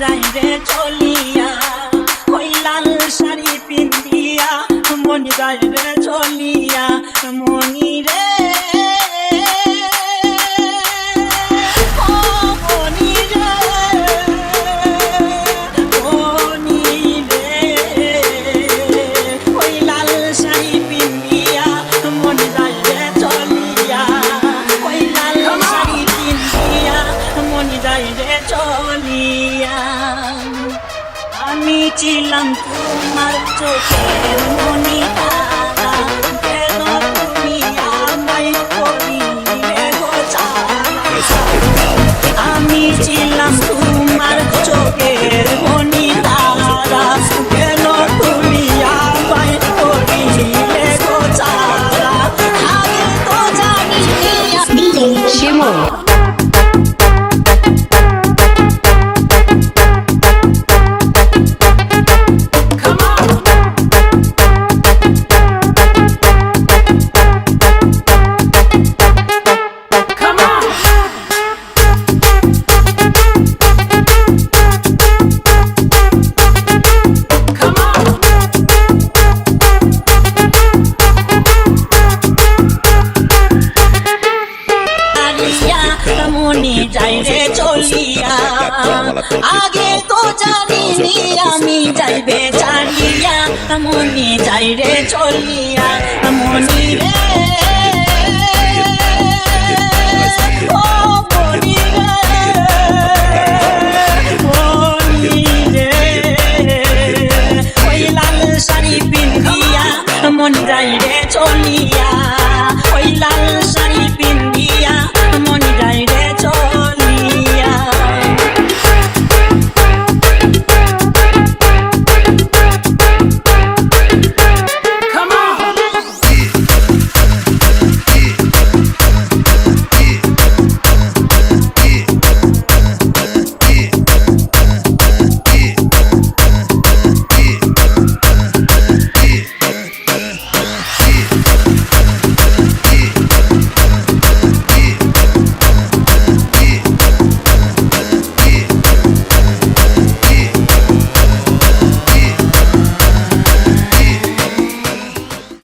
যাই রে চলিয়া, ওই লাল শাড়ি পিন্দিয়া মনি যাই রে চলিয়া, মনি রে আমি ছিলাম তোমার চোখের মনি তারা, কেন তুমি আমায় করিলে গো ছাড়া। আমি ছিলাম তোমার চোখের মনি তারা, কেন তুমি আমায় করিলে গো ছাড়া। আগে তো জানি শিমুল। মনি যাই রে চলিয়া, আগে তো জানিনি আমি যাইবে জানিয়া, মনি যাই রে চলিয়া, মনি রে